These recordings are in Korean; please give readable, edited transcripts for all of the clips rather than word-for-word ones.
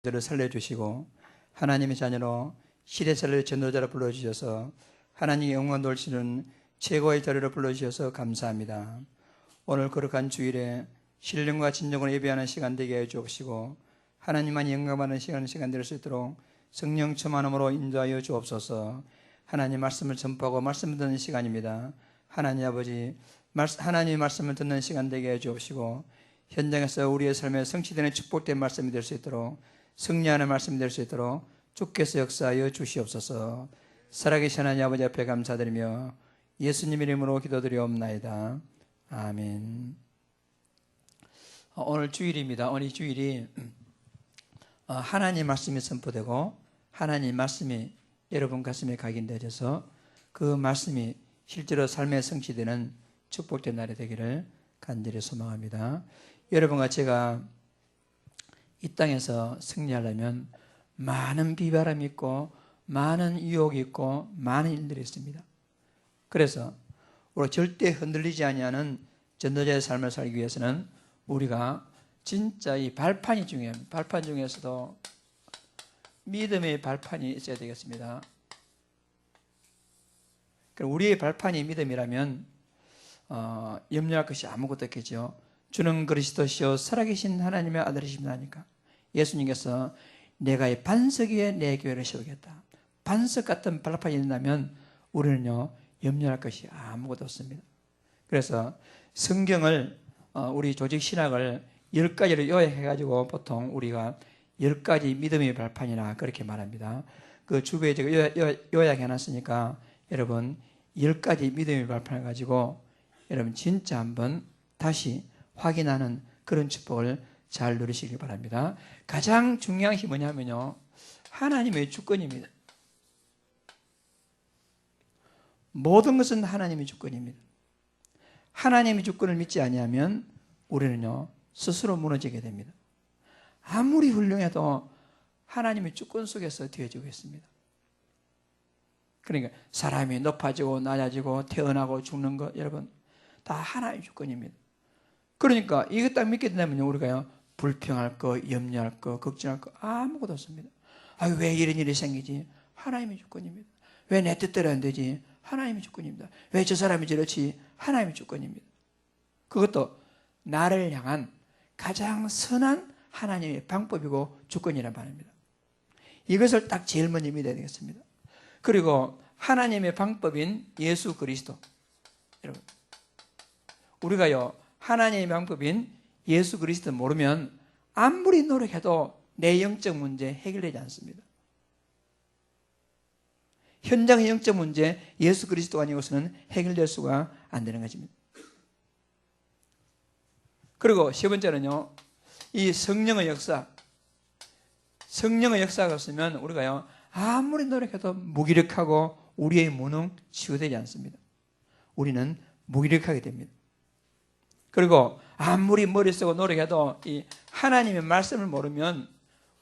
저를 살려주시고 하나님의 자녀로 시대살릴 전도자로 불러주셔서 하나님의 영광 돌리시는 최고의 자리로 불러주셔서 감사합니다. 오늘 거룩한 주일에 신령과 진정으로 예배하는 시간 되게 해 주옵시고 하나님만 영광받는 시간 될 수 있도록 성령 충만함으로 인도하여 주옵소서. 하나님 말씀을 전파하고 말씀을 듣는 시간입니다. 하나님 아버지, 하나님의 말씀을 듣는 시간 되게 해 주옵시고 현장에서 우리의 삶에 성취되는 축복된 말씀이 될 수 있도록 승리하는 말씀이 될 수 있도록 주께서 역사하여 주시옵소서. 살아계신 하나님 아버지 앞에 감사드리며 예수님 이름으로 기도드리옵나이다. 아멘. 오늘 주일입니다. 오늘 주일이 하나님 말씀이 선포되고 하나님 말씀이 여러분 가슴에 각인되어져서 그 말씀이 실제로 삶에 성취되는 축복된 날이 되기를 간절히 소망합니다. 여러분과 제가 이 땅에서 승리하려면 많은 비바람이 있고 많은 유혹이 있고 많은 일들이 있습니다. 그래서 우리가 절대 흔들리지 아니하는 전도자의 삶을 살기 위해서는 우리가 진짜 이 발판이 중요합니다. 발판 중에서도 믿음의 발판이 있어야 되겠습니다. 우리의 발판이 믿음이라면 염려할 것이 아무것도 없겠죠. 주는 그리스도시요 살아계신 하나님의 아들이십니다 하니까 예수님께서 내가 이 반석 위에 내 교회를 세우겠다. 반석 같은 발판이 있다면 우리는요 염려할 것이 아무것도 없습니다. 그래서 성경을 우리 조직 신학을 10가지로 요약해가지고 보통 우리가 10가지 믿음의 발판이나 그렇게 말합니다. 그 주부에 제가 요약해놨으니까 여러분 10가지 믿음의 발판을 가지고 여러분 진짜 한번 다시 확인하는 그런 축복을 잘 누리시기 바랍니다. 가장 중요한 것이 뭐냐면요 하나님의 주권입니다. 모든 것은 하나님의 주권입니다. 하나님의 주권을 믿지 아니하면 우리는요 스스로 무너지게 됩니다. 아무리 훌륭해도 하나님의 주권 속에서 되어지고 있습니다. 그러니까 사람이 높아지고 낮아지고 태어나고 죽는 것 여러분 다 하나님의 주권입니다. 그러니까 이것 딱 믿게 된다면요 우리가요 불평할 거, 염려할 거, 걱정할 거 아무것도 없습니다. 왜 이런 일이 생기지? 하나님의 주권입니다. 왜 내 뜻대로 안 되지? 하나님의 주권입니다. 왜 저 사람이 저렇지? 하나님의 주권입니다. 그것도 나를 향한 가장 선한 하나님의 방법이고 주권이란 말입니다. 이것을 딱 제일 먼저 믿어야 되겠습니다. 그리고 하나님의 방법인 예수 그리스도 여러분 우리가요 하나님의 방법인 예수 그리스도 모르면 아무리 노력해도 내 영적 문제 해결되지 않습니다. 현장의 영적 문제 예수 그리스도가 아니고서는 해결될 수가 안 되는 것입니다. 그리고 세 번째는요 이 성령의 역사. 성령의 역사가 없으면 우리가요 아무리 노력해도 무기력하고 우리의 무능 치유되지 않습니다. 우리는 무기력하게 됩니다. 그리고 아무리 머리 쓰고 노력해도 이 하나님의 말씀을 모르면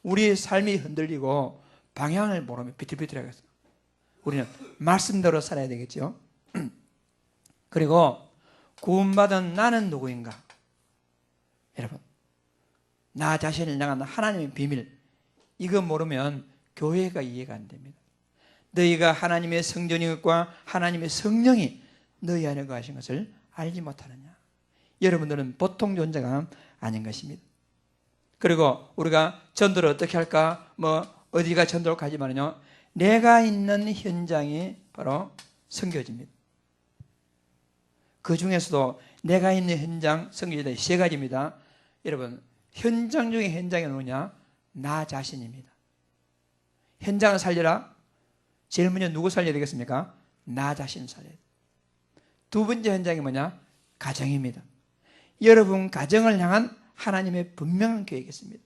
우리의 삶이 흔들리고 방향을 모르면 비틀비틀하겠어요. 우리는 말씀대로 살아야 되겠죠. 그리고 구원받은 나는 누구인가? 여러분 나 자신을 향한 하나님의 비밀 이거 모르면 교회가 이해가 안 됩니다. 너희가 하나님의 성전이과 하나님의 성령이 너희 안에 거하신 것을 알지 못하느냐. 여러분들은 보통 존재가 아닌 것입니다. 그리고 우리가 전도를 어떻게 할까? 어디가 전도를 가지만은요 내가 있는 현장이 바로 선교지입니다. 그 중에서도 내가 있는 현장 선교지가 세 가지입니다. 여러분 현장 중에 현장이 뭐냐? 나 자신입니다. 현장을 살려라. 제일 먼저 누구 살려야 되겠습니까? 나 자신 살려야 돼요. 두 번째 현장이 뭐냐? 가정입니다. 여러분 가정을 향한 하나님의 분명한 계획이 있습니다.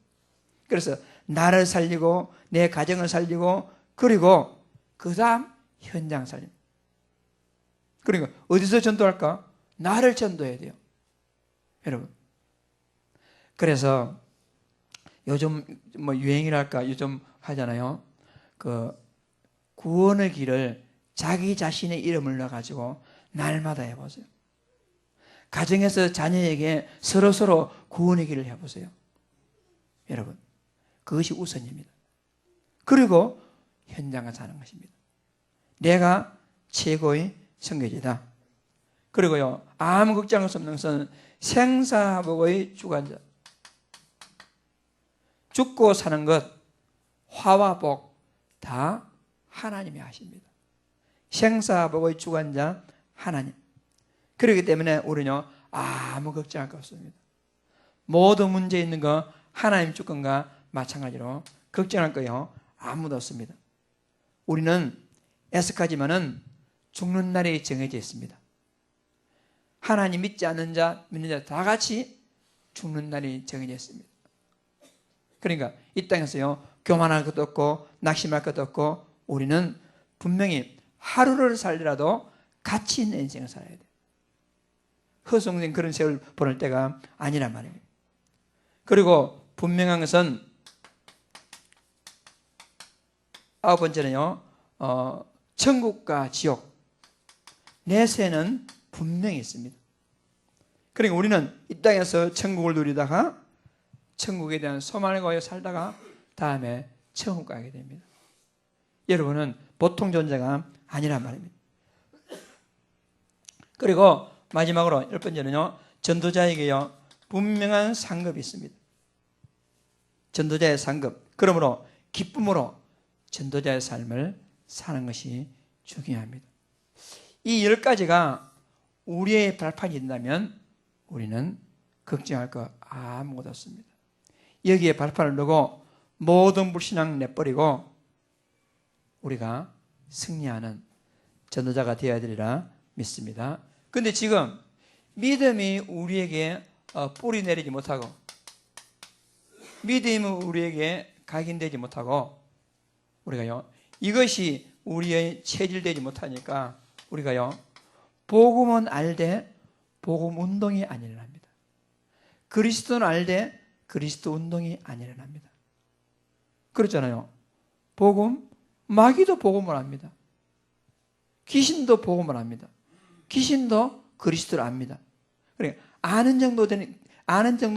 그래서 나를 살리고 내 가정을 살리고 그리고 그 다음 현장 살림. 그러니까 어디서 전도할까? 나를 전도해야 돼요. 여러분 그래서 요즘 유행이랄까 요즘 하잖아요. 그 구원의 길을 자기 자신의 이름을 넣어가지고 날마다 해보세요. 가정에서 자녀에게 서로서로 구원의 길을 해보세요. 여러분 그것이 우선입니다. 그리고 현장을 사는 것입니다. 내가 최고의 선교지다. 그리고요, 아무 걱정할 수 없는 것은 생사복의 주관자. 죽고 사는 것, 화와 복 다 하나님이 하십니다. 생사복의 주관자 하나님. 그렇기 때문에 우리는요, 아무 걱정할 거 없습니다. 모든 문제 있는 거 하나님 주권과 마찬가지로 걱정할 거요 아무도 없습니다. 우리는 애석하지만은 죽는 날이 정해져 있습니다. 하나님 믿지 않는 자, 믿는 자 다 같이 죽는 날이 정해져 있습니다. 그러니까 이 땅에서요, 교만할 것도 없고 낙심할 것도 없고 우리는 분명히 하루를 살더라도 가치 있는 인생을 살아야 돼요. 허송된 그런 세월 보낼 때가 아니란 말입니다. 그리고 분명한 것은 아홉 번째는요, 천국과 지옥 내세는 분명히 있습니다. 그러니까 우리는 이 땅에서 천국을 누리다가 천국에 대한 소망을 거하여 살다가 다음에 천국 가게 됩니다. 여러분은 보통 존재가 아니란 말입니다. 그리고 마지막으로 열 번째는요, 전도자에게요 분명한 상급이 있습니다. 전도자의 상급. 그러므로 기쁨으로 전도자의 삶을 사는 것이 중요합니다. 이 10가지가 우리의 발판이 된다면 우리는 걱정할 거 아무것도 없습니다. 여기에 발판을 두고 모든 불신앙 내버리고 우리가 승리하는 전도자가 되어야 되리라 믿습니다. 그런데 지금 믿음이 우리에게 뿌리 내리지 못하고 믿음이 우리에게 각인되지 못하고 우리가요 이것이 우리의 체질되지 못하니까 우리가요 복음은 알되 복음 운동이 안 일어납니다. 그리스도는 알되 그리스도 운동이 안 일어납니다. 그렇잖아요. 복음, 마귀도 복음을 압니다. 귀신도 복음을 압니다. 귀신도 그리스도를 압니다. 그러니까 아는 정도로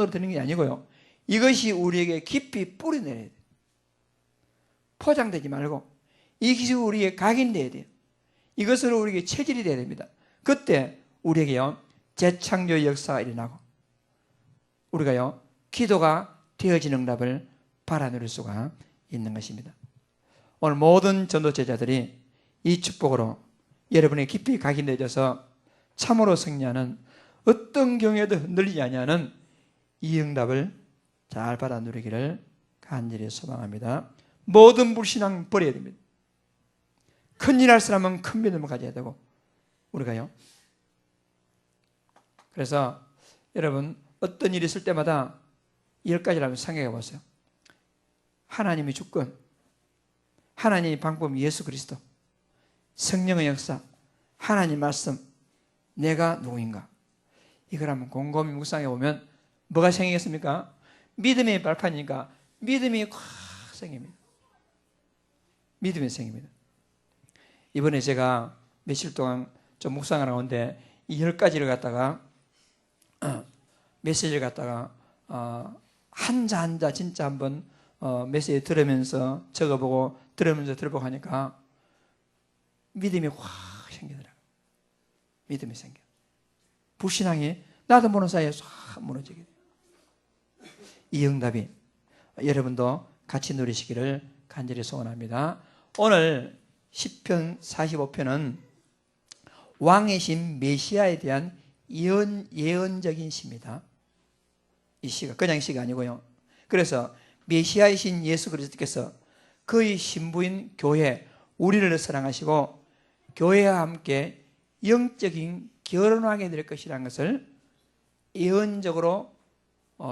되는 게 아니고요. 이것이 우리에게 깊이 뿌리내려야 돼요. 포장되지 말고 이 것이 우리에게 각인되어야 돼요. 이것으로 우리에게 체질이 되어야 됩니다. 그때 우리에게요 재창조의 역사가 일어나고 우리가요 기도가 되어지는 응답을 바라누릴 수가 있는 것입니다. 오늘 모든 전도 제자들이 이 축복으로 여러분의 깊이 각인되어져서 참으로 승리하는 어떤 경우에도 흔들리지 아니하는 이 응답을 잘 바라누리기를 간절히 소망합니다. 모든 불신앙 버려야 됩니다. 큰일 할 사람은 큰 믿음을 가져야 되고 우리가요. 그래서 여러분 어떤 일이 있을 때마다 10가지라면 생각해 보세요. 하나님의 주권, 하나님의 방법 예수 그리스도, 성령의 역사, 하나님 말씀, 내가 누구인가. 이걸 한번 곰곰이 묵상해 보면 뭐가 생기겠습니까? 믿음의 발판이니까 믿음이 확 생깁니다. 믿음이 생깁니다. 이번에 제가 며칠 동안 좀 묵상을 하는데 이 10가지를 갖다가 메시지를 갖다가 한자 한자 진짜 한번 메시지 들으면서 적어보고 들으면서 들어보고 하니까 믿음이 확 생기더라고요. 믿음이 생겨. 불신앙이 나도 모르는 사이에 확 무너지게 돼요. 이 응답이 여러분도 같이 누리시기를 간절히 소원합니다. 오늘 시편 45편은 왕이신 메시아에 대한 예언적인 시입니다. 이 시가 그냥 시가 아니고요. 그래서 메시아이신 예수 그리스도께서 그의 신부인 교회 우리를 사랑하시고 교회와 함께 영적인 결혼하게 될 것이라는 것을 예언적으로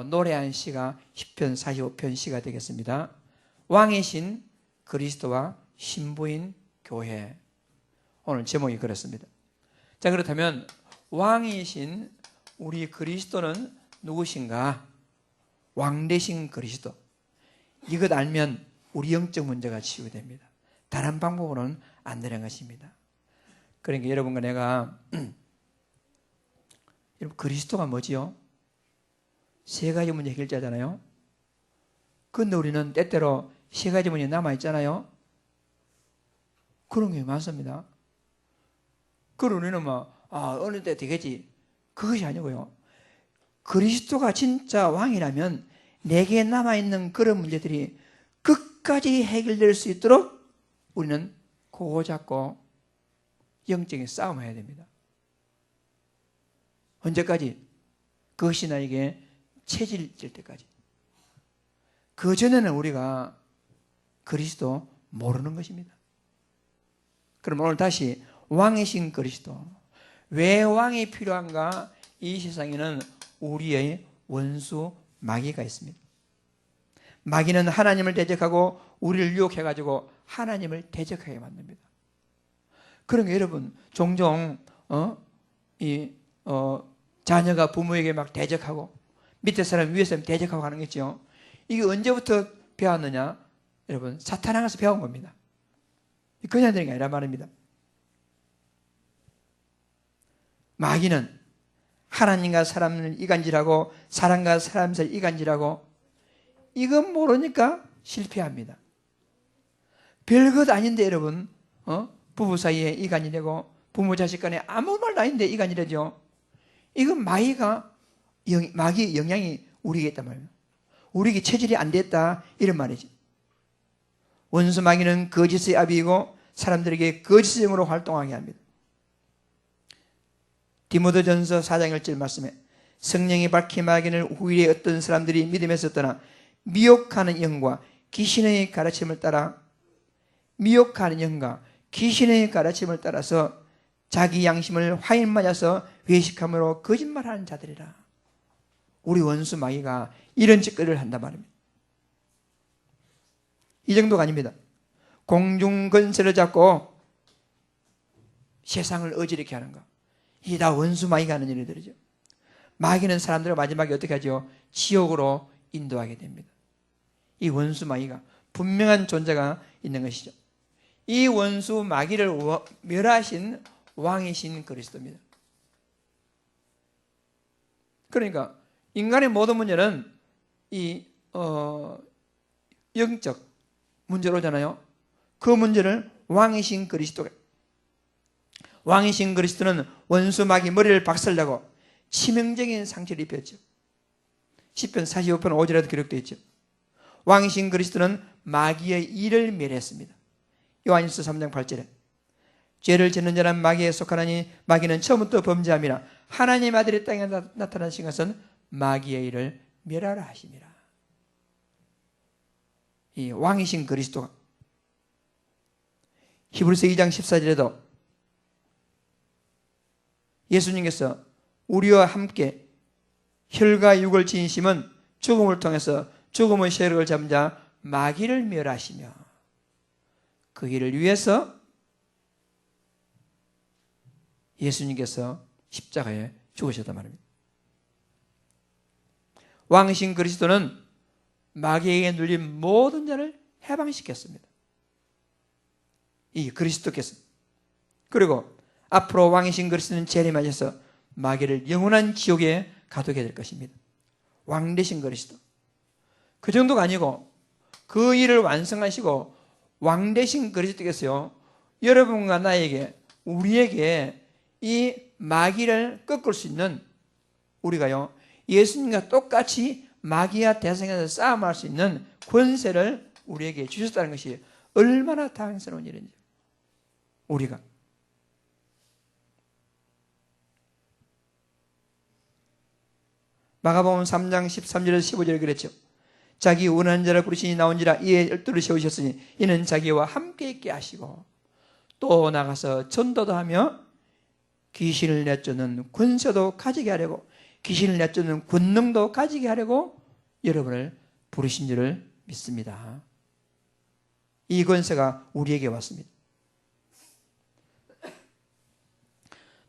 노래한 시가 시편 45편 시가 되겠습니다. 왕이신 그리스도와 신부인 교회. 오늘 제목이 그렇습니다. 자, 그렇다면 왕이신 우리 그리스도는 누구신가? 왕 대신 그리스도. 이것 알면 우리 영적 문제가 치유됩니다. 다른 방법으로는 안 되는 것입니다. 그러니까 여러분과 내가 여러분 그리스도가 뭐지요? 세 가지 문제 해결자잖아요. 그런데 우리는 때때로 세 가지 문이 남아있잖아요. 그런 게 많습니다. 그럼 우리는 어느 때 되겠지. 그것이 아니고요. 그리스도가 진짜 왕이라면 내게 남아있는 그런 문제들이 끝까지 해결될 수 있도록 우리는 그거 잡고 영적인 싸움을 해야 됩니다. 언제까지? 그것이 나에게 체질될 때까지. 그 전에는 우리가 그리스도 모르는 것입니다. 그럼 오늘 다시 왕이신 그리스도. 왜 왕이 필요한가? 이 세상에는 우리의 원수 마귀가 있습니다. 마귀는 하나님을 대적하고 우리를 유혹해가지고 하나님을 대적하게 만듭니다. 그러니까 여러분 종종 자녀가 부모에게 막 대적하고 밑에 사람 위에 사람 대적하고 하는 게 있죠. 이게 언제부터 배웠느냐? 여러분 사탄에게서 배운 겁니다. 그냥 되는 게 아니란 말입니다. 마귀는 하나님과 사람을 이간질하고 사람과 사람 사이를 이간질하고 이건 모르니까 실패합니다. 별것 아닌데 여러분 부부 사이에 이간이 되고 부모 자식 간에 아무 말도 아닌데 이간이 되죠. 이건 마귀의 영향이 우리에게 있단 말이에요. 우리에게 체질이 안 됐다 이런 말이지. 원수 마귀는 거짓의 아비이고 사람들에게 거짓의 영으로 활동하게 합니다. 디모데전서 4장 1절 말씀에 성령이 밝힌 마귀는 후일에 어떤 사람들이 믿음에서 떠나 미혹하는 영과 귀신의 가르침을 따라 미혹하는 영과 귀신의 가르침을 따라서 자기 양심을 화인 맞아서 외식함으로 거짓말하는 자들이라. 우리 원수 마귀가 이런 짓거리를 한단 말입니다. 이 정도가 아닙니다. 공중건세를 잡고 세상을 어지럽게 하는 것. 이게 다 원수 마귀가 하는 일들이죠. 마귀는 사람들을 마지막에 어떻게 하죠? 지옥으로 인도하게 됩니다. 이 원수 마귀가 분명한 존재가 있는 것이죠. 이 원수 마귀를 멸하신 왕이신 그리스도입니다. 그러니까 인간의 모든 문제는 이 영적 문제로 오잖아요. 그 문제를 왕이신 그리스도가 왕이신 그리스도는 원수 마귀 머리를 박살내고 치명적인 상처를 입혔죠. 시편 45편 5절에도 기록되어 있죠. 왕이신 그리스도는 마귀의 일을 멸했습니다. 요한일서 3장 8절에 죄를 짓는 자는 마귀에 속하나니 마귀는 처음부터 범죄함이라 하나님 아들이 땅에 나타나신 것은 마귀의 일을 멸하라 하심이라. 이 왕이신 그리스도가 히브리서 2장 14절에도 예수님께서 우리와 함께 혈과 육을 지니심은 죽음을 통해서 죽음의 세력을 잡은 자 마귀를 멸하시며 그 일을 위해서 예수님께서 십자가에 죽으셨단 말입니다. 왕이신 그리스도는 마귀에게 눌린 모든 자를 해방시켰습니다. 이 그리스도께서. 그리고 앞으로 왕이신 그리스도는 재림하셔서 마귀를 영원한 지옥에 가두게 될 것입니다. 왕 되신 그리스도. 그 정도가 아니고 그 일을 완성하시고 왕 되신 그리스도께서요, 여러분과 나에게, 우리에게 이 마귀를 꺾을 수 있는, 우리가요 예수님과 똑같이 마귀와 대상에서 싸움할 수 있는 권세를 우리에게 주셨다는 것이 얼마나 다행스러운 일인지. 우리가 마가복음 3장 13절에서 15절에 그랬죠. 자기 원하는 자를 부르시니 나온지라 이에 열두를 세우셨으니 이는 자기와 함께 있게 하시고 또 나가서 전도도 하며 귀신을 내쫓는 권세도 가지게 하려고, 귀신을 내쫓는 권능도 가지게 하려고 여러분을 부르신 줄을 믿습니다. 이 권세가 우리에게 왔습니다.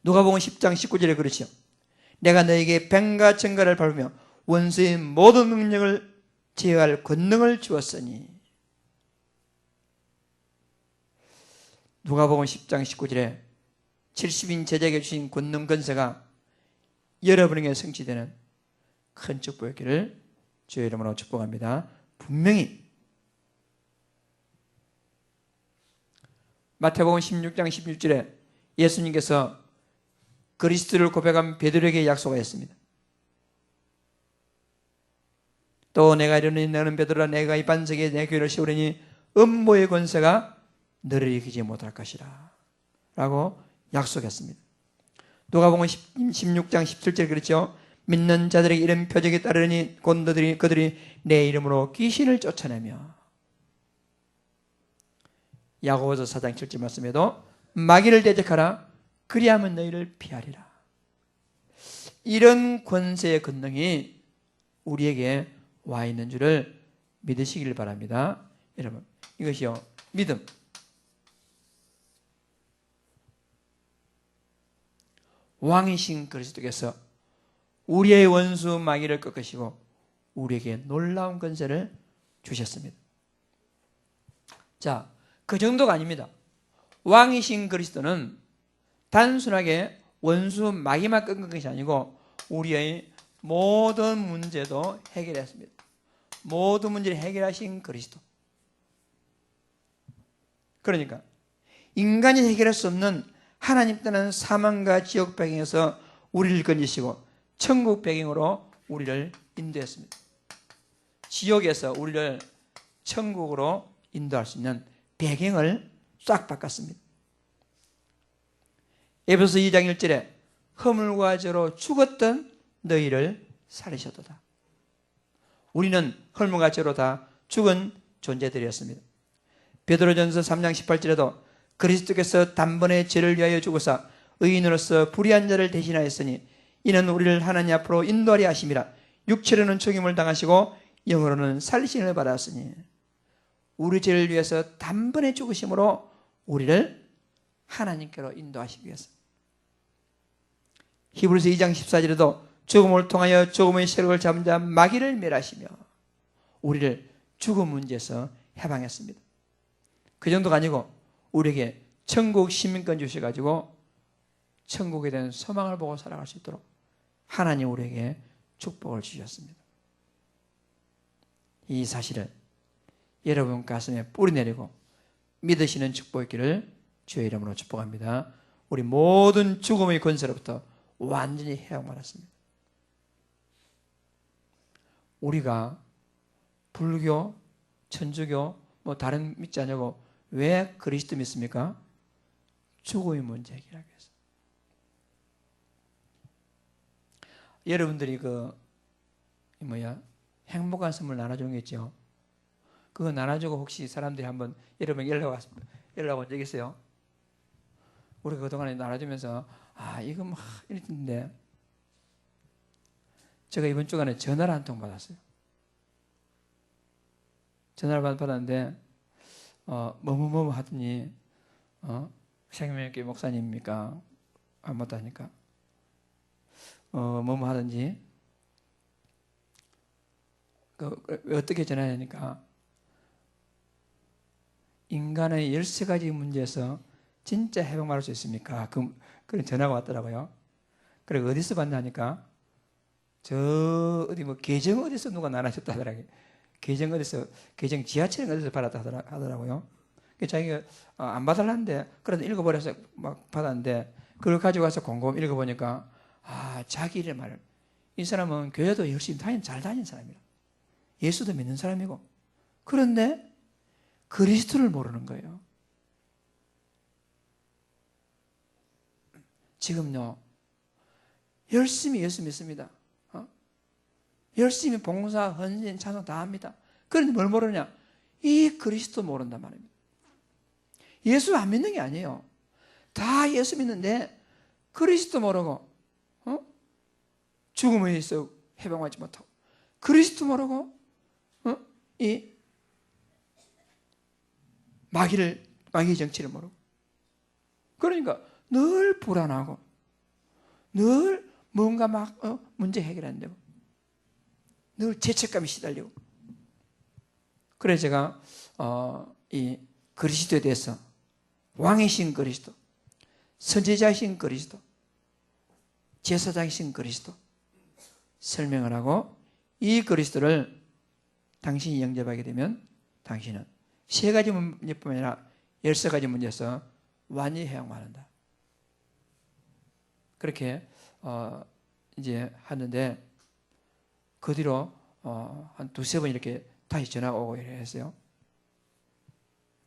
누가복음 10장 19절에 그렇죠. 내가 너에게 뱀과 정갈을 밟으며 원수의 모든 능력을 제어할 권능을 주었으니. 누가복음 10장 19절에 70인 제자에게 주신 권능 권세가 여러분에게 성취되는 큰 축복이기를 주의 이름으로 축복합니다. 분명히 마태복음 16장 16절에 예수님께서 그리스도를 고백한 베드로에게 약속하였습니다. 또 내가 이르노니 너는 베드로라, 내가 이 반석에 내 교회를 세우리니 음모의 권세가 너를 이기지 못할 것이라 라고 약속했습니다. 누가복음 16장 17절 그렇죠. 믿는 자들에게 이런 표적이 따르니 곧 그들이 내 이름으로 귀신을 쫓아내며, 야고보서 4장 7절 말씀에도 마귀를 대적하라 그리하면 너희를 피하리라. 이런 권세의 권능이 우리에게 와 있는 줄을 믿으시길 바랍니다. 여러분, 이것이요, 믿음. 왕이신 그리스도께서 우리의 원수 마귀를 꺾으시고 우리에게 놀라운 권세를 주셨습니다. 자, 그 정도가 아닙니다. 왕이신 그리스도는 단순하게 원수 마귀만 꺾은 것이 아니고 우리의 모든 문제도 해결했습니다. 모든 문제를 해결하신 그리스도. 그러니까 인간이 해결할 수 없는 하나님 떠난 사망과 지옥 배경에서 우리를 건지시고 천국 배경으로 우리를 인도했습니다. 지옥에서 우리를 천국으로 인도할 수 있는 배경을 싹 바꿨습니다. 에베소서 2장 1절에 허물과 죄로 죽었던 너희를 살리셨도다. 우리는 허물과 죄로 다 죽은 존재들이었습니다. 베드로전서 3장 18절에도 그리스도께서 단번에 죄를 위하여 죽으사 의인으로서 불의한 자를 대신하였으니 이는 우리를 하나님 앞으로 인도하려 하심이라. 육체로는 죽임을 당하시고 영으로는 살리심을 받았으니, 우리 죄를 위해서 단번에 죽으심으로 우리를 하나님께로 인도하시기 위해서. 히브리서 2장 14절에도 죽음을 통하여 죽음의 세력을 잡은 자 마귀를 멸하시며 우리를 죽음 문제에서 해방했습니다. 그 정도가 아니고 우리에게 천국 시민권 주셔가지고 천국에 대한 소망을 보고 살아갈 수 있도록 하나님 우리에게 축복을 주셨습니다. 이 사실을 여러분 가슴에 뿌리내리고 믿으시는 축복의 길을 주의 이름으로 축복합니다. 우리 모든 죽음의 권세로부터 완전히 해방받았습니다. 우리가 불교, 천주교, 다른 믿지 않냐고 왜 그리스도 믿습니까? 죽음의 문제 해결하기 위해서. 여러분들이 행복한 선물 나눠주는 게 있죠. 그거 나눠주고 혹시 사람들이 한번 여러분 연락 온 적 있어요? 우리가 그동안에 나눠주면서 이거 이랬는데 제가 이번 주간에 전화를 한 통 받았어요. 전화를 받았는데 뭐뭐 하더니 생명교회 목사님입니까? 못하니까 뭐뭐 하든지 어떻게 전화하니까 인간의 13가지 문제에서 진짜 해방받을 수 있습니까? 그런 전화가 왔더라고요. 그리고 어디서 받냐니까 저 어디 계정 어디서 누가 나눠줬다 하더라고요. 계정 지하철 어디서 받았다 하더라고요. 자기가 안 받으려는데 그래도 읽어버려서 막 받았는데 그걸 가지고 와서 곰곰 읽어보니까 자기 일 말을, 이 사람은 교회도 열심히 잘 다니는 사람이라, 예수도 믿는 사람이고, 그런데 그리스도를 모르는 거예요. 지금요 열심히 예수 믿습니다. 열심히 봉사, 헌신, 찬송 다 합니다. 그런데 뭘 모르냐? 이 그리스도 모른단 말입니다. 예수 안 믿는 게 아니에요. 다 예수 믿는데 그리스도 모르고 죽음에서 해방하지 못하고, 그리스도 모르고 이 마귀의 정치를 모르고, 그러니까 늘 불안하고 늘 뭔가 문제 해결 안 되고 늘 죄책감이 시달리고. 그래서 제가 이 그리스도에 대해서, 왕이신 그리스도, 선지자이신 그리스도, 제사장이신 그리스도 설명을 하고, 이 그리스도를 당신이 영접하게 되면 당신은 3가지 문제뿐만 아니라 13가지 문제에서 완전히 해방받는다. 그렇게 이제 하는데 그 뒤로 한 2-3번 이렇게 다시 전화가 오고 이랬어요.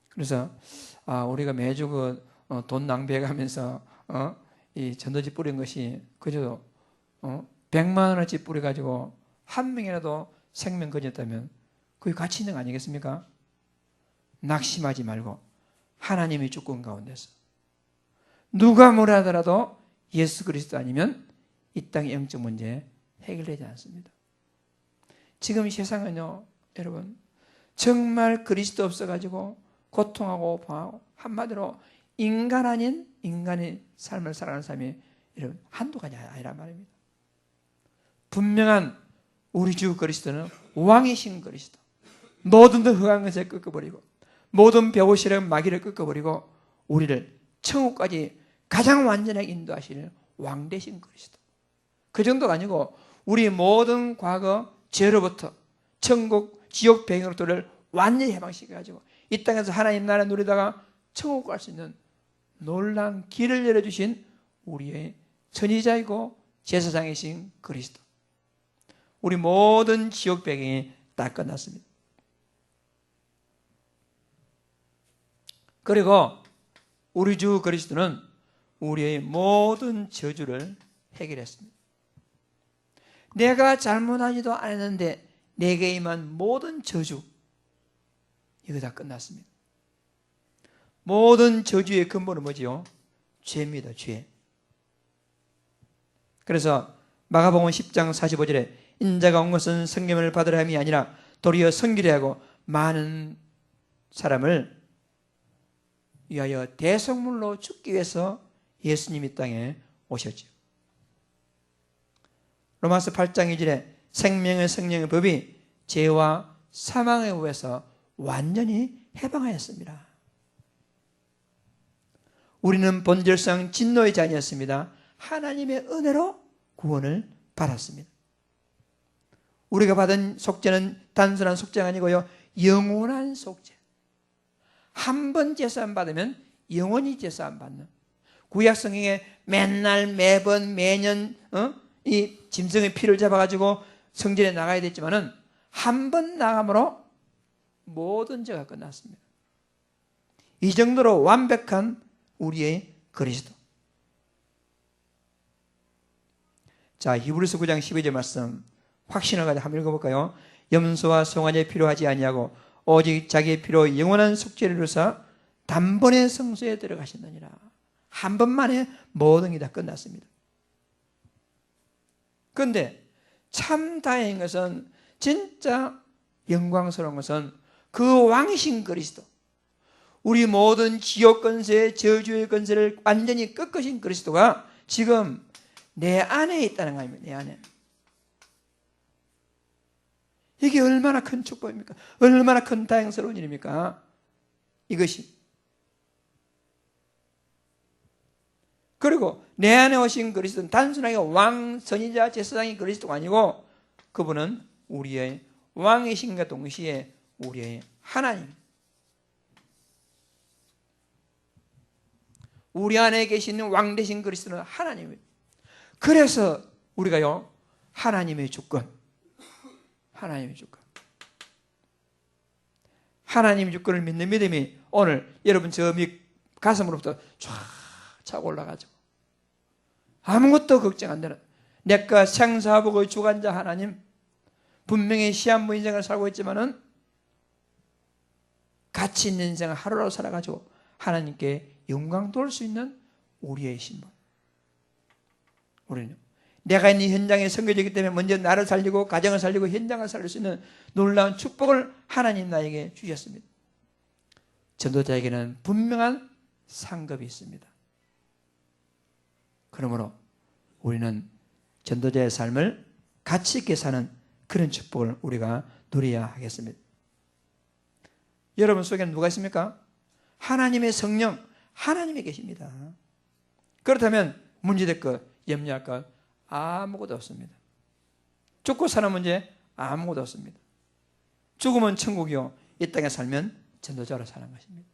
그래서 우리가 매주 돈 낭비해가면서 이 전도지 뿌린 것이 그저 100만 원어치 뿌려가지고 한 명이라도 생명 거졌다면 그게 가치 있는 거 아니겠습니까? 낙심하지 말고 하나님의 주권 가운데서 누가 뭐라 하더라도 예수 그리스도 아니면 이 땅의 영적 문제 해결되지 않습니다. 지금 세상은요, 여러분 정말 그리스도 없어가지고 고통하고 방하고 한마디로 인간 아닌 인간의 삶을 살아가는 사람이 여러분 한두가 아니란 말입니다. 분명한 우리 주 그리스도는 왕이신 그리스도, 모든 흑한 것을 꺾어버리고 모든 배고시름 마귀를 꺾어버리고 우리를 천국까지 가장 완전하게 인도하시는 왕 되신 그리스도. 그 정도가 아니고 우리 모든 과거 죄로부터 천국 지옥 배경으로부터를 완전히 해방시켜가지고 이 땅에서 하나님 나라 누리다가 천국 갈 수 있는 놀라운 길을 열어주신 우리의 선지자이고 제사장이신 그리스도. 우리 모든 지옥 배경이 다 끝났습니다. 그리고 우리 주 그리스도는 우리의 모든 저주를 해결했습니다. 내가 잘못하지도 않았는데 내게 임한 모든 저주, 이거 다 끝났습니다. 모든 저주의 근본은 뭐지요? 죄입니다. 죄. 그래서 마가복음 10장 45절에 인자가 온 것은 성령을 받으려 함이 아니라 도리어 섬기려 하고 많은 사람을 위하여 대속물로 죽기 위해서 예수님이 땅에 오셨죠. 로마서 8장 2절에 생명의 성령의 법이 죄와 사망에 의해서 완전히 해방하였습니다. 우리는 본질상 진노의 자녀였습니다. 하나님의 은혜로 구원을 받았습니다. 우리가 받은 속죄는 단순한 속죄가 아니고요, 영원한 속죄. 한 번 제사함 받으면 영원히 제사함 받는, 구약성경에 맨날 매번 매년 이 짐승의 피를 잡아가지고 성전에 나가야 됐지만은 한 번 나감으로 모든 죄가 끝났습니다. 이 정도로 완벽한 우리의 그리스도. 자, 히브리서 9장 12절 말씀 확신을 가지고 한번 읽어볼까요? 염소와 송아지 필요하지 아니하고 오직 자기의 피로 영원한 속죄를 이루사 단번에 성소에 들어가신다니라. 한 번만에 모든 게 다 끝났습니다. 그런데 참 다행인 것은, 진짜 영광스러운 것은 그 왕이신 그리스도, 우리 모든 지옥 권세, 저주의 권세를 완전히 꺾으신 그리스도가 지금 내 안에 있다는 겁니다. 내 안에. 이게 얼마나 큰 축복입니까? 얼마나 큰 다행스러운 일입니까? 이것이. 그리고 내 안에 오신 그리스도는 단순하게 왕, 선지자, 제사장이 그리스도가 아니고 그분은 우리의 왕이신과 동시에 우리의 하나님. 우리 안에 계시는 왕 되신 그리스도는 하나님이에요. 그래서 우리가요, 하나님의 주권, 하나님의 주권, 하나님의 주권을 믿는 믿음이 오늘 여러분 저 가슴으로부터 쫙 차고 올라가죠. 아무것도 걱정 안 되는, 내가 생사복의 주관자 하나님, 분명히 시한부 인생을 살고 있지만은 가치 있는 인생을 하루라도 살아가지고 하나님께 영광 돌 수 있는 우리의 신분. 우리는 내가 있는 현장에 섬겨지기 때문에 먼저 나를 살리고 가정을 살리고 현장을 살릴 수 있는 놀라운 축복을 하나님 나에게 주셨습니다. 전도자에게는 분명한 상급이 있습니다. 그러므로 우리는 전도자의 삶을 가치 있게 사는 그런 축복을 우리가 누려야 하겠습니다. 여러분 속에는 누가 있습니까? 하나님의 성령, 하나님이 계십니다. 그렇다면 문제될 것, 염려할 것 아무것도 없습니다. 죽고 사는 문제 아무것도 없습니다. 죽으면 천국이요, 이 땅에 살면 전도자로 사는 것입니다.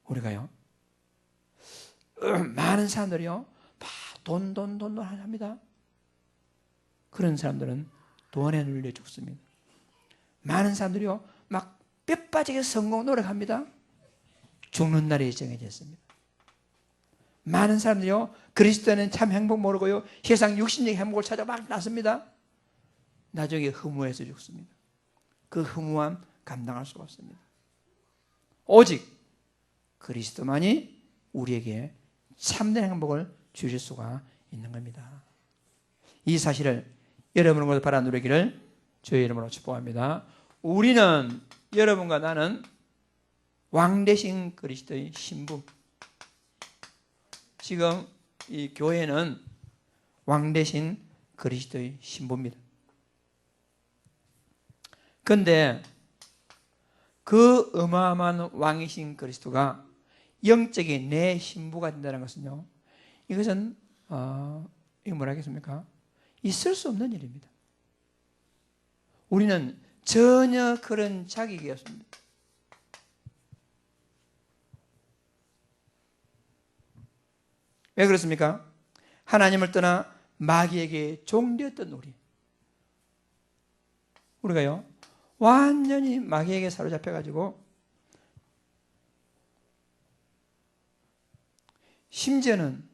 우리가요, 많은 사람들이요, 돈 합니다. 그런 사람들은 돈에 눌려 죽습니다. 많은 사람들이요, 막 뼈 빠지게 성공 노력합니다. 죽는 날이 정해져 있습니다. 많은 사람들이요, 그리스도는 참 행복 모르고요, 세상 육신적 행복을 찾아 막 났습니다. 나중에 허무해서 죽습니다. 그 허무함 감당할 수가 없습니다. 오직 그리스도만이 우리에게 참된 행복을 주실 수가 있는 겁니다. 이 사실을 여러분과 바라 누리기를 주의 이름으로 축복합니다. 우리는, 여러분과 나는 왕 대신 그리스도의 신부. 지금 이 교회는 왕 대신 그리스도의 신부입니다. 그런데 그 어마어마한 왕이신 그리스도가 영적인 내 신부가 된다는 것은요, 이것은 이거 뭐라 하겠습니까? 있을 수 없는 일입니다. 우리는 전혀 그런 자격이 없습니다. 왜 그렇습니까? 하나님을 떠나 마귀에게 종되었던 우리가요, 완전히 마귀에게 사로잡혀가지고, 심지어는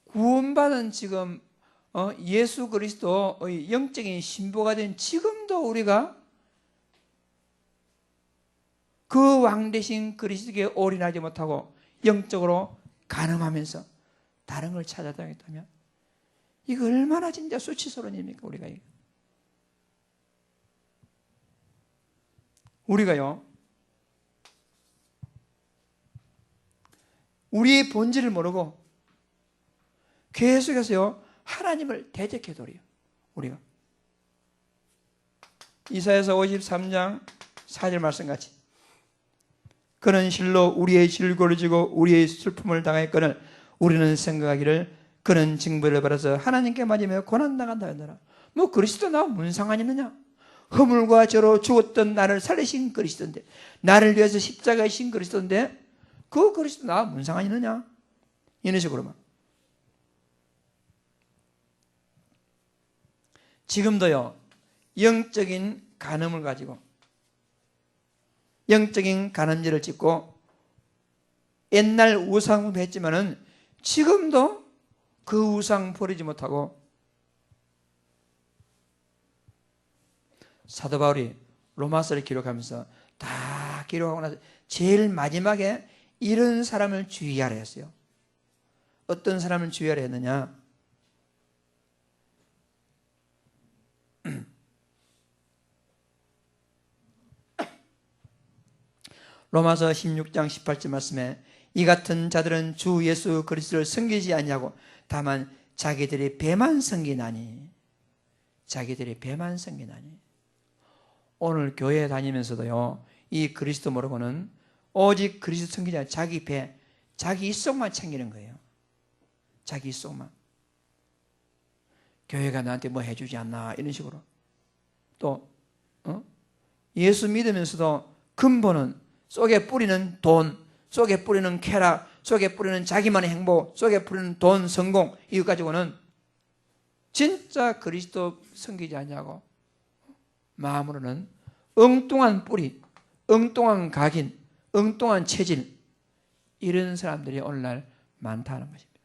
구원받은 지금 예수 그리스도의 영적인 신부가 된 지금도 우리가 그 왕 대신 그리스도께 올인하지 못하고 영적으로 간음하면서 다른 걸 찾아다녔다면, 이거 얼마나 진짜 수치스러운 일입니까? 우리가요, 우리의 본질을 모르고 계속해서요, 하나님을 대적해도래요. 우리가 이사야서 53장 4절 말씀같이, 그는 실로 우리의 질고를 지고 우리의 슬픔을 당하였거늘 우리는 생각하기를 그는 징벌을 받아서 하나님께 맞으며 고난당한다 하더라. 뭐 그리스도 나와 무슨 상관이 있느냐? 허물과 죄로 죽었던 나를 살리신 그리스도인데, 나를 위해서 십자가에 신 그리스도인데, 그 그리스도 나와 무슨 상관이 있느냐? 이런 식으로만. 지금도요, 영적인 간음을 가지고 영적인 간음죄를 짓고 옛날 우상을 했지만은 지금도 그 우상 버리지 못하고, 사도 바울이 로마서를 기록하면서 다 기록하고 나서 제일 마지막에 이런 사람을 주의하라 했어요. 어떤 사람을 주의하라 했느냐? 로마서 16장 18절 말씀에, 이 같은 자들은 주 예수 그리스도를 섬기지 아니하고 다만 자기들의 배만 섬기나니. 오늘 교회 다니면서도요, 이 그리스도 모르고는 오직 그리스도 섬기지 않고 자기 배, 자기 입속만 챙기는 거예요. 자기 입속만. 교회가 나한테 뭐 해주지 않나 이런 식으로. 또 예수 믿으면서도 근본은 속에 뿌리는 돈, 속에 뿌리는 쾌락, 속에 뿌리는 자기만의 행복, 속에 뿌리는 돈, 성공, 이거 가지고는 진짜 그리스도 섬기지 않냐고 마음으로는 엉뚱한 뿌리, 엉뚱한 각인, 엉뚱한 체질, 이런 사람들이 오늘날 많다는 것입니다.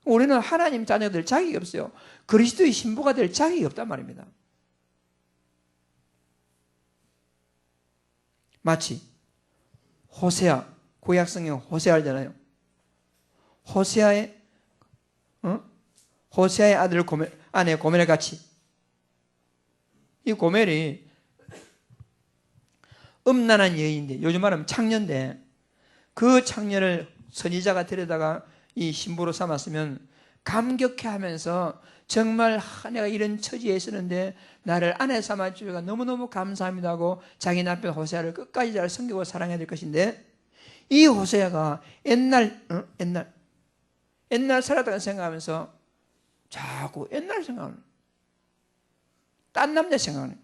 우리는 하나님 자녀들 자격이 없어요. 그리스도의 신부가 될 자격이 없단 말입니다. 마치 호세아, 구약성경 호세아 알잖아요. 호세아의 아들 아내 고멜 같이, 이 고멜이 음란한 여인인데, 요즘 말하면 창녀인데, 그 창녀를 선지자가 데려다가 이 신부로 삼았으면 감격해하면서 정말 내가 이런 처지에 있었는데 나를 아내 삼아주셔서 너무너무 감사합니다 하고 자기 남편 호세아를 끝까지 잘 섬기고 사랑해야 될 것인데, 이 호세아가 옛날 살았다고 생각하면서 자꾸 옛날 생각하는, 딴 남자 생각하는,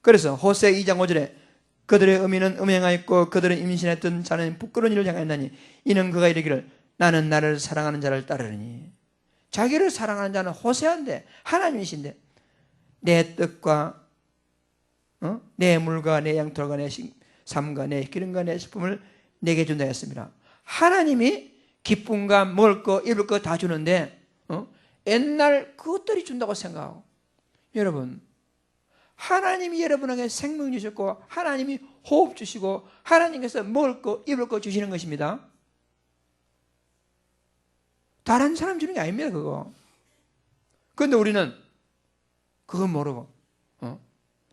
그래서 호세 2장 5절에 그들의 의미는 음행하였고 그들은 임신했던 자는 부끄러운 일을 향하였나니 이는 그가 이르기를 나는 나를 사랑하는 자를 따르니. 자기를 사랑하는 자는 호세한데 하나님이신데 내 뜻과 내 물과 내 양털과 내 삶과 내 기름과 내 식품을 내게 준다 했습니다. 하나님이 기쁨과 먹을 거 입을 거 다 주는데 옛날 그것들이 준다고 생각하고, 여러분 하나님이 여러분에게 생명 주셨고 하나님이 호흡 주시고 하나님께서 먹을 거 입을 거 주시는 것입니다. 다른 사람 주는 게 아닙니다. 그거. 그런데 우리는 그거 모르고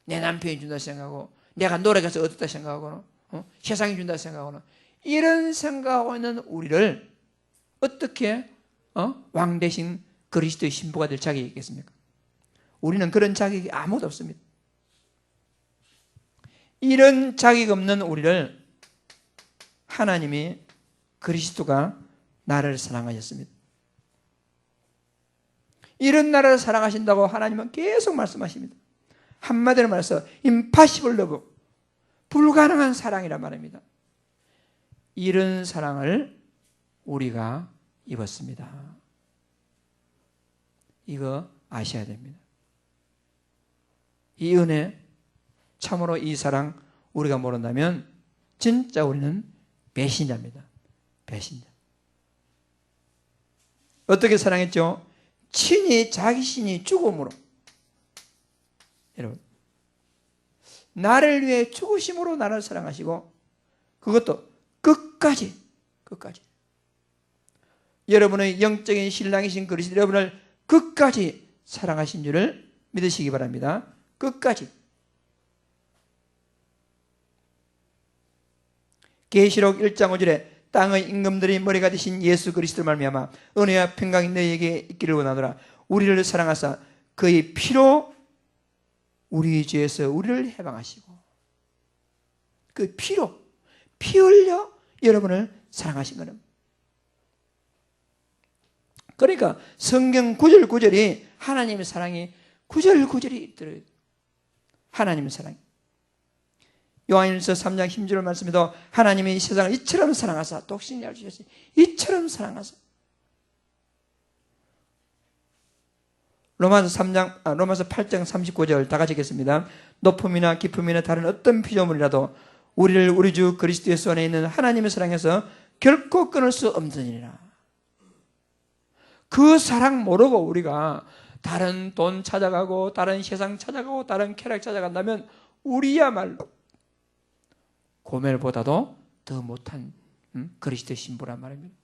내 남편이 준다 생각하고 내가 노력해서 얻었다 생각하고는 세상이 준다 생각하고는 이런 생각하고 있는 우리를 어떻게 왕 대신 그리스도의 신부가 될 자격이 있겠습니까? 우리는 그런 자격이 아무도 없습니다. 이런 자격 없는 우리를 하나님이 그리스도가 나를 사랑하셨습니다. 이런 나를 사랑하신다고 하나님은 계속 말씀하십니다. 한마디로 말해서 impossible love, 불가능한 사랑이란 말입니다. 이런 사랑을 우리가 입었습니다. 이거 아셔야 됩니다. 이 은혜, 참으로 이 사랑 우리가 모른다면 진짜 우리는 배신자입니다. 배신자. 어떻게 사랑했죠? 친히 자기 신이 죽음으로. 여러분, 나를 위해 죽으심으로 나를 사랑하시고 그것도 끝까지. 여러분의 영적인 신랑이신 그리스도 여러분을 끝까지 사랑하신 줄을 믿으시기 바랍니다. 끝까지. 계시록 1장 5절에 땅의 임금들이 머리가 되신 예수 그리스도를 말미암아 은혜와 평강이 너희에게 있기를 원하노라. 우리를 사랑하사 그의 피로 우리 죄에서 우리를 해방하시고, 그 피로, 피 흘려 여러분을 사랑하신 거는. 그러니까 성경 구절구절이 하나님의 사랑이 구절구절이 들어요. 하나님의 사랑이. 요한일서 3장 10절 말씀에도 하나님이 세상을 이처럼 사랑하사, 독생자를 주셨으니 이처럼 사랑하사. 로마서 8장 39절 다 같이 읽겠습니다. 높음이나 깊음이나 다른 어떤 피조물이라도 우리를 우리 주 그리스도 예수 안에 있는 하나님의 사랑에서 결코 끊을 수 없느니라. 그 사랑 모르고 우리가 다른 돈 찾아가고 다른 세상 찾아가고 다른 쾌락 찾아간다면 우리야말로 고멜보다도 더 못한 그리스도의 신부란 말입니다.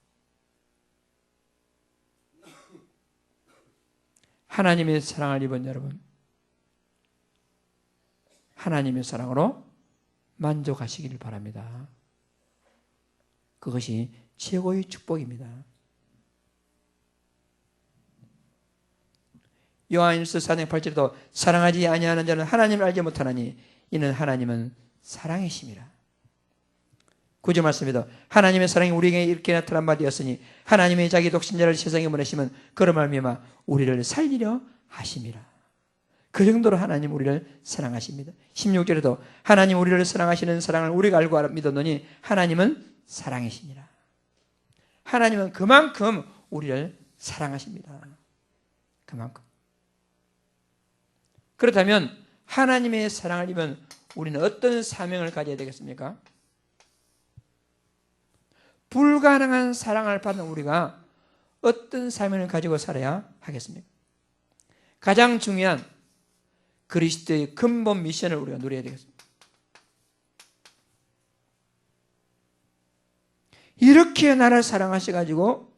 하나님의 사랑을 입은 여러분, 하나님의 사랑으로 만족하시길 바랍니다. 그것이 최고의 축복입니다. 요한일서 4장 8절에도 사랑하지 아니하는 자는 하나님을 알지 못하나니 이는 하나님은 사랑이심이라. 9절 말씀에도 하나님의 사랑이 우리에게 이렇게 나타난 바 되었으니 하나님의 자기 독생자를 세상에 보내시면 그로 말미암아 우리를 살리려 하심이라. 그 정도로 하나님 우리를 사랑하십니다. 16절에도 하나님 우리를 사랑하시는 사랑을 우리가 알고 믿었노니 하나님은 사랑이시니라. 하나님은 그만큼 우리를 사랑하십니다. 그만큼. 그렇다면 하나님의 사랑을 입은 우리는 어떤 사명을 가져야 되겠습니까? 불가능한 사랑을 받는 우리가 어떤 사명을 가지고 살아야 하겠습니까? 가장 중요한 그리스도의 근본 미션을 우리가 누려야 되겠습니다. 이렇게 나를 사랑하셔가지고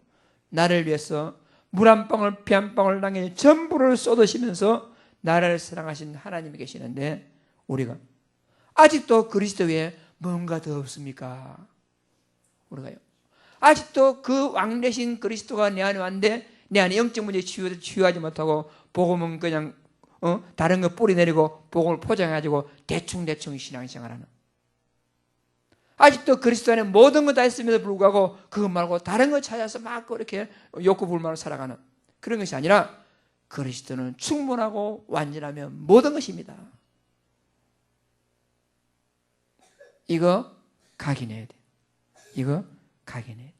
나를 위해서 물 한 방울 피 한 방울 땅에 전부를 쏟으시면서 나를 사랑하신 하나님이 계시는데 우리가 아직도 그리스도 외에 뭔가 더 없습니까? 우리가요. 아직도 그 왕 대신 그리스도가 내 안에 왔는데 내 안에 영적 문제에 치유하지 못하고 복음은 그냥 다른 거 뿌리 내리고 복음을 포장해가지고 대충 신앙생활하는. 아직도 그리스도 안에 모든 거 다 있음에도 불구하고 그것 말고 다른 거 찾아서 막 그렇게 욕구 불만으로 살아가는 그런 것이 아니라 그리스도는 충분하고 완전하며 모든 것입니다. 이거 각인해야 돼. 이거 각인해야 돼.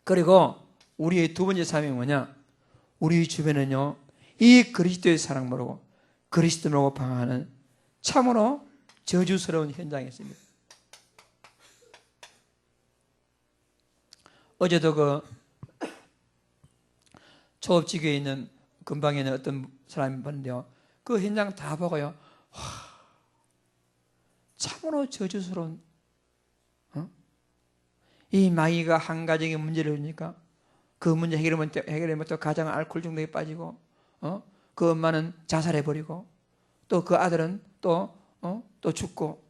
그리고 우리의 두 번째 사명이 뭐냐? 우리 주변은요, 이 그리스도의 사랑 모르고 그리스도 모르고 방황하는 참으로 저주스러운 현장이 있습니다. 어제도 그 초업지교에 있는 근방에 있는 어떤 사람이 봤는데요, 그 현장 다 보고요, 참으로 저주스러운, 이 마귀가 한 가정의 문제를 주니까 그 문제 해결을 못하고 가장은 알코올 중독에 빠지고, 그 엄마는 자살해버리고, 또 그 아들은 또 죽고,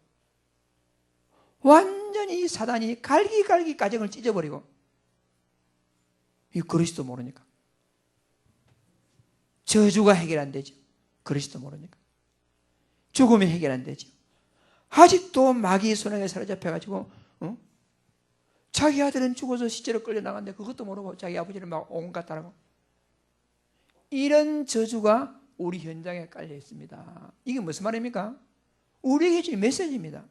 완전히 사단이 갈기갈기 가정을 찢어버리고, 이 그리스도 모르니까. 저주가 해결 안 되죠. 그리스도 모르니까. 죽음이 해결 안 되죠. 아직도 마귀의 손에 사로잡혀가지고, 자기 아들은 죽어서 시체로 끌려나갔는데 그것도 모르고 자기 아버지를 막 온갖 따라고. 이런 저주가 우리 현장에 깔려 있습니다. 이게 무슨 말입니까? 우리에게 주는 메시지입니다.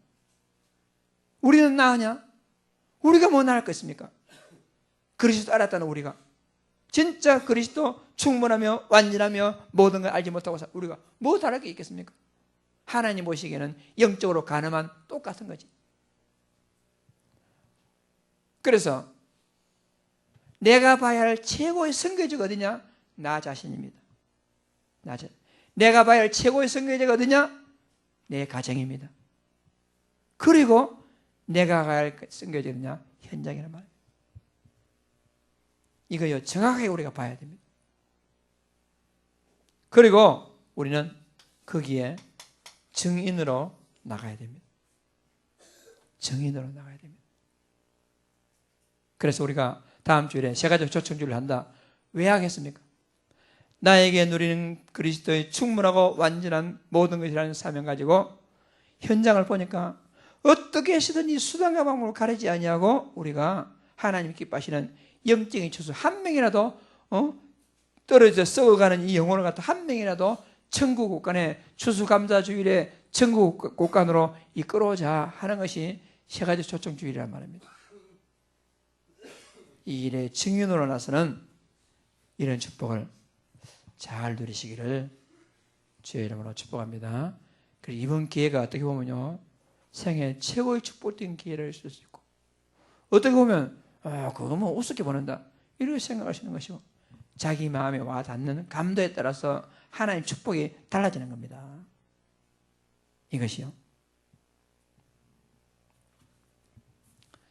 우리는 나으냐? 우리가 뭐 나을 것입니까? 그리스도 알았다는 우리가. 진짜 그리스도 충분하며 완전하며 모든 걸 알지 못하고 우리가 뭐 다를 게 있겠습니까? 하나님 보시기에는 영적으로 가늠한 똑같은 거지. 그래서 내가 봐야 할 최고의 선교지가 어디냐? 나 자신입니다. 내가 봐야 할 최고의 선교지가 어디냐? 내 가정입니다. 그리고 내가 가야 할 선교지가 어디냐? 현장이란 말이에요. 이거요, 정확하게 우리가 봐야 됩니다. 그리고 우리는 거기에 증인으로 나가야 됩니다. 증인으로 나가야 됩니다. 그래서 우리가 다음 주일에 세 가지 초청주를 한다. 왜 하겠습니까? 나에게 누리는 그리스도의 충분하고 완전한 모든 것이라는 사명 가지고 현장을 보니까 어떻게 해서든지 수단과 방법을 가리지 아니하고 우리가 하나님 기뻐하시는 영적인 추수 한 명이라도 떨어져 썩어가는 이 영혼을 갖다 한 명이라도 천국 곳간에 추수감사주일에 천국 곳간으로 이끌어오자 하는 것이 세 가지 초청주일이란 말입니다. 이 일의 증인으로 나서는 이런 축복을 잘 누리시기를 주의 이름으로 축복합니다. 그리고 이번 기회가 어떻게 보면요, 생애 최고의 축복된 기회를 쓸 수 있고, 어떻게 보면 그거 뭐 우습게 보는다 이렇게 생각하시는 것이고, 자기 마음에 와 닿는 감도에 따라서 하나님 축복이 달라지는 겁니다. 이것이요.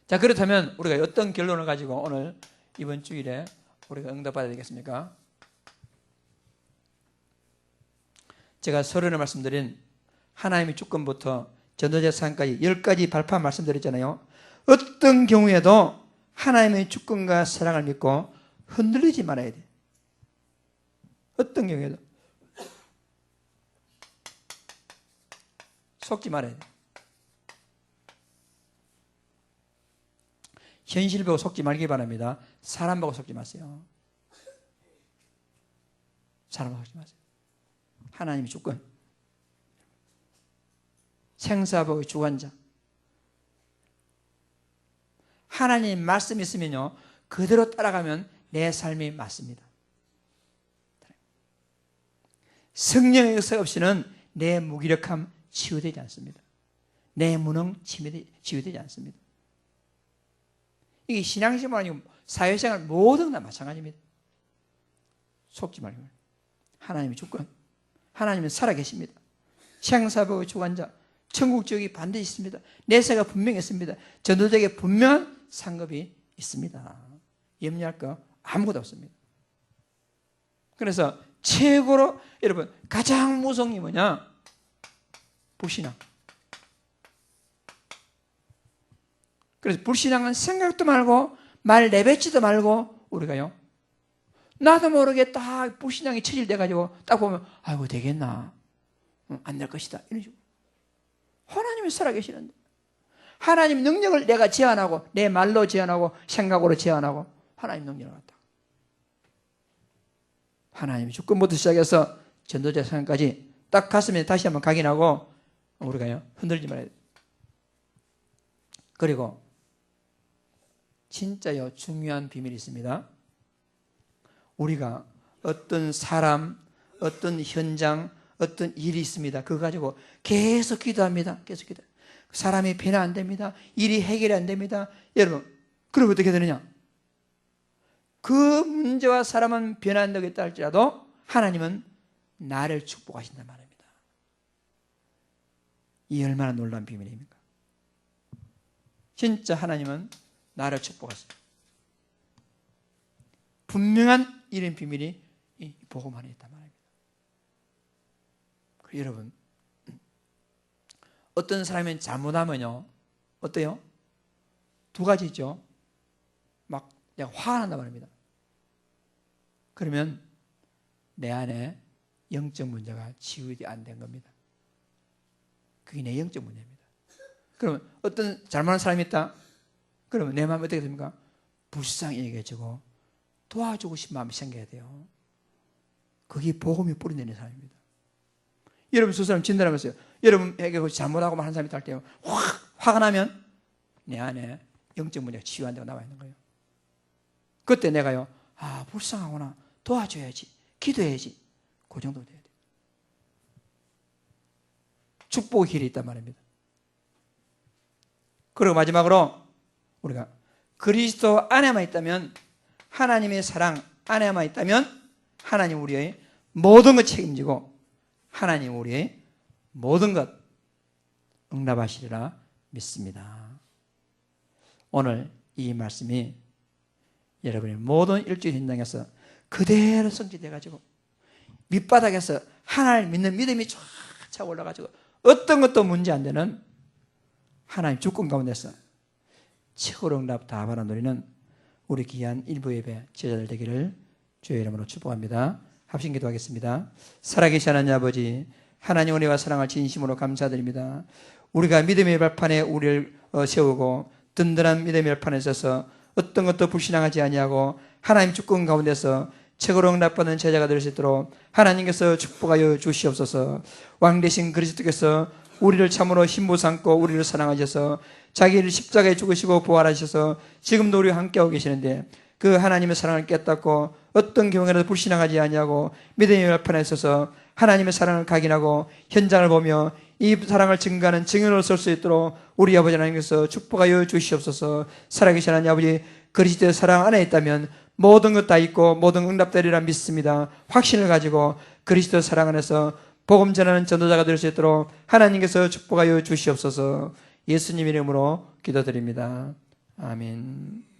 자, 그렇다면 우리가 어떤 결론을 가지고 오늘 이번 주일에 우리가 응답받아야 되겠습니까? 제가 서론에 말씀드린 하나님의 주권부터 전도자 사항까지 10가지 발판 말씀드렸잖아요. 어떤 경우에도 하나님의 주권과 사랑을 믿고 흔들리지 말아야 돼. 어떤 경우에도 속지 말아야 돼. 현실 보고 속지 말기 바랍니다. 사람 보고 속지 마세요. 사람 보고 속지 마세요. 하나님의 주권, 생사복의 주관자. 하나님 말씀이 있으면요, 그대로 따라가면 내 삶이 맞습니다. 성령의 역사 없이는 내 무기력함 치유되지 않습니다. 내 무능 치유되지 않습니다. 이게 신앙생활 아니고 사회생활 모든 다 마찬가지입니다. 속지 말고. 하나님의 주권, 하나님은 살아계십니다. 생사복의 주관자, 천국 지역이 반드시 있습니다. 내세가 분명히 있습니다. 전도자에게 분명한 상급이 있습니다. 염려할 거 아무것도 없습니다. 그래서 최고로 여러분 가장 무서운 게 뭐냐? 불신앙. 그래서 불신앙은 생각도 말고 말 내뱉지도 말고 우리가요, 나도 모르게 딱 불신앙이 체질돼가지고 딱 보면 아이고 되겠나, 안 될 것이다 이런 식으로. 하나님이 살아계시는데 하나님 능력을 내가 제한하고 내 말로 제한하고 생각으로 제한하고 하나님 능력을 갖다 하나님의 주권부터 시작해서 전도자 상까지 딱 가슴에 다시 한번 각인하고 우리가요, 흔들지 말아야 돼요. 그리고 진짜요, 중요한 비밀이 있습니다. 우리가 어떤 사람, 어떤 현장, 어떤 일이 있습니다. 그거 가지고 계속 기도합니다. 계속 기도. 사람이 변화 안 됩니다. 일이 해결이 안 됩니다. 여러분, 그럼 어떻게 되느냐? 그 문제와 사람은 변화 안 되겠다 할지라도 하나님은 나를 축복하신단 말입니다. 이 얼마나 놀라운 비밀입니까? 진짜 하나님은 나를 축복하세요. 분명한 이런 비밀이 이 복음 안에 있단 말입니다. 여러분, 어떤 사람이 잘못하면요, 어때요? 두 가지 있죠. 막 내가 화가 난단 말입니다. 그러면 내 안에 영적 문제가 치유가 안 된 겁니다. 그게 내 영적 문제입니다. 그러면 어떤 잘못한 사람이 있다? 그러면 내 마음이 어떻게 됩니까? 불쌍히 여겨지고 도와주고 싶은 마음이 생겨야 돼요. 그게 복음이 뿌리내는 사람입니다. 여러분 스스로 진단하면서요. 여러분에게 잘못하고 한 사람이 할 때 화가 나면 내 안에 영적 문제가 치유 안 되고 나와 있는 거예요. 그때 내가요, 불쌍하구나, 도와줘야지, 기도해야지, 그 정도 돼야 돼요. 축복의 길이 있단 말입니다. 그리고 마지막으로 우리가 그리스도 안에만 있다면, 하나님의 사랑 안에만 있다면 하나님 우리의 모든 것 책임지고 하나님 우리의 모든 것 응답하시리라 믿습니다. 오늘 이 말씀이 여러분의 모든 일주일 현장에서 그대로 성취돼가지고 밑바닥에서 하나님을 믿는 믿음이 쫙 올라가지고 어떤 것도 문제 안 되는 하나님 주권 가운데서 최고로 응답 다 받아 누리는 우리 귀한 일부 예배 제자들 되기를 주의 이름으로 축복합니다. 합심 기도하겠습니다. 살아계신 하나님 아버지, 하나님 은혜와 사랑을 진심으로 감사드립니다. 우리가 믿음의 발판에 우리를 세우고 든든한 믿음의 발판에 서서 어떤 것도 불신앙하지 아니하고 하나님 주권 가운데서 최고로 응답받는 제자가 될 수 있도록 하나님께서 축복하여 주시옵소서. 왕 되신 그리스도께서 우리를 참으로 신부 삼고 우리를 사랑하셔서 자기를 십자가에 죽으시고 부활하셔서 지금도 우리와 함께하고 계시는데, 그 하나님의 사랑을 깨닫고 어떤 경우에라도 불신앙하지 아니하고 믿음의 발판에 서서 하나님의 사랑을 각인하고 현장을 보며 이 사랑을 증거하는 증인으로 설 수 있도록 우리 아버지 하나님께서 축복하여 주시옵소서. 살아계신 하나님 아버지, 그리스도의 사랑 안에 있다면 모든 것 다 있고 모든 응답되리라 믿습니다. 확신을 가지고 그리스도의 사랑 안에서 복음 전하는 전도자가 될 수 있도록 하나님께서 축복하여 주시옵소서. 예수님 이름으로 기도드립니다. 아멘.